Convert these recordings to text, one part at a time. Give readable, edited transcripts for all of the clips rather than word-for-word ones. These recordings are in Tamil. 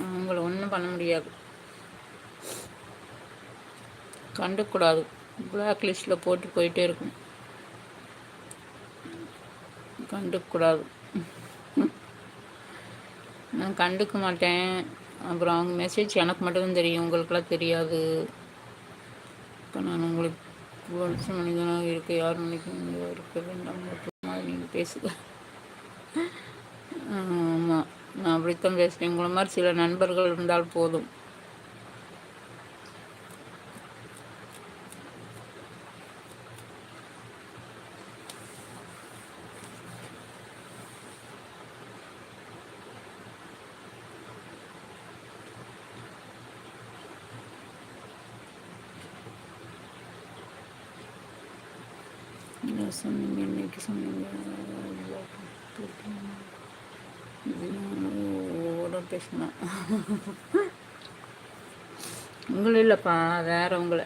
உங்களை ஒன்றும் பண்ண முடியாது, கண்டுக்கூடாது. பிளாக் லிஸ்ட்டில் போட்டு போயிட்டே இருக்கும், கண்டுக்கூடாது. நான் கண்டுக்க மாட்டேன். அப்புறம் அவங்க மெசேஜ் எனக்கு மட்டும்தான் தெரியும், உங்களுக்கெல்லாம் தெரியாது. இப்போ நான் உங்களுக்கு வருஷ மனிதனாக இருக்க யார் நினைக்க இருக்க வேண்டாம், நீங்கள் பேசுங்க. ஆமாம், நான் அப்படித்தான் பேசுகிறேன். உங்களை மாதிரி சில நண்பர்கள் இருந்தால் போதும். சொன்னீங்க இன்னைக்கு சொன்னீங்க ஓட பேசணும். உங்களை இல்லைப்பா, வேற உங்களை.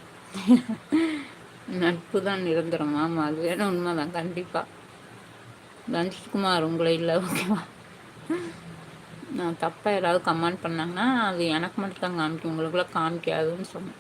நட்பு தான் நிரந்தரம். ஆமாம், அது வேணும், உண்மைதான், கண்டிப்பாக. தனுஷ்குமார் உங்களை இல்லை, ஓகேவா? நான் தப்பாக ஏதாவது கமெண்ட் பண்ணாங்கன்னா அது எனக்கு மட்டும் தான் காமிக்கும், உங்களுக்குலாம் காமிக்காதுன்னு சொன்னேன்.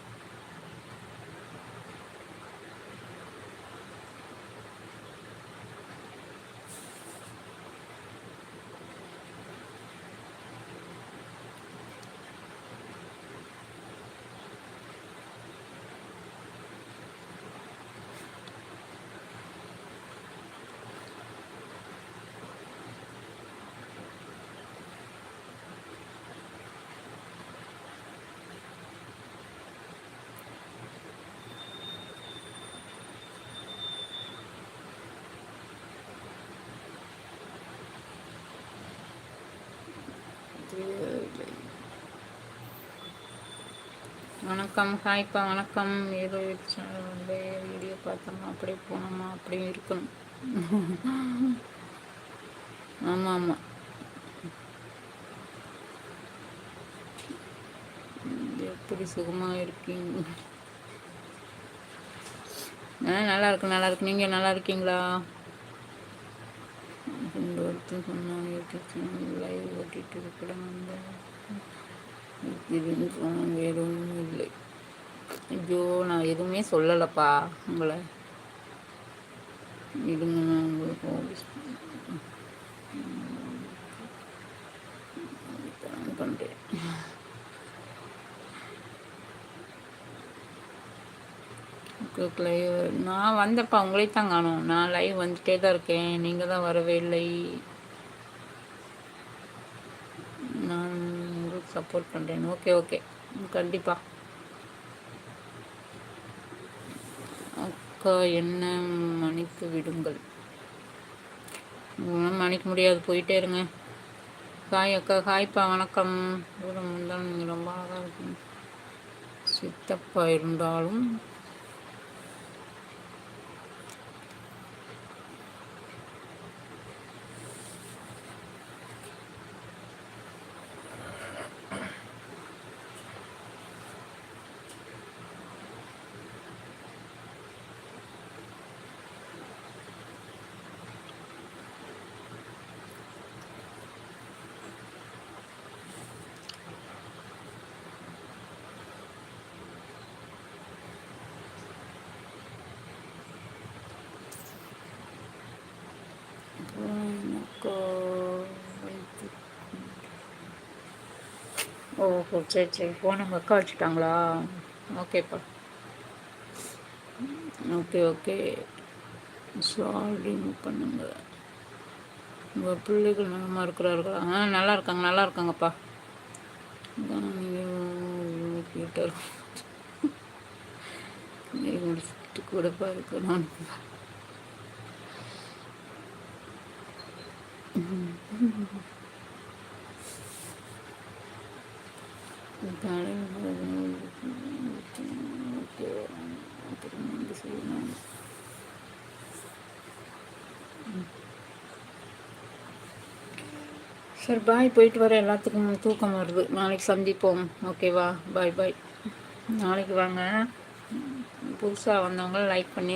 வணக்கம், ஹாய்ப்பா, வணக்கம். ஏதோ வீடியோ பார்த்தோமா அப்படியே போனோமா அப்படியே இருக்கணும். ஆமாம் ஆமாம், எப்படி சுகமாக இருக்கீங்க? நல்லா இருக்கு, நல்லா இருக்கு. நீங்கள் நல்லா இருக்கீங்களா? ஒருத்தர் சொன்னாங்க லைவ் ஓட்டிட்டு இருக்கலாம், எதுவும் இல்லை. ஐயோ, நான் எதுவுமே சொல்லலப்பா உங்களை. இருங்க, நான் உங்களுக்கு பண்ணுறேன். நான் வந்தப்பா உங்களே தான் காணும். நான் லைவ் வந்துட்டே தான் இருக்கேன், நீங்கள் தான் வரவே இல்லை. நான் உங்களுக்கு சப்போர்ட் பண்ணுறேன். ஓகே ஓகே, கண்டிப்பாக. அக்கா என்ன மன்னித்து விடுங்கள். மன்னிக்க முடியாது, போயிட்டே இருங்க. ஹாய் அக்கா, ஹாய்ப்பா, வணக்கம். தூரம் இருந்தாலும் நீங்கள் ரொம்ப அழகாக இருக்கீங்க. சித்தப்பா இருந்தாலும் ஓஹோ, சரி சரி. ஃபோன் உங்கள் அக்கா வச்சுட்டாங்களா? ஓகேப்பா, ஓகே ஓகே. சாரி பண்ணுங்க. உங்கள் பிள்ளைகள் நலமாக இருக்கிறார்களா? நல்லா இருக்காங்க, நல்லா இருக்காங்கப்பா. கேட்டார் முடிச்சுட்டு கூடப்பா இருக்கு. நான் சரி, பாய். போயிட்டு வர, எல்லாத்துக்கும் தூக்கம் வருது. நாளைக்கு சந்திப்போம், ஓகேவா? பாய் பாய். நாளைக்கு வாங்க. புதுசாக வந்தவங்க லைக் பண்ணி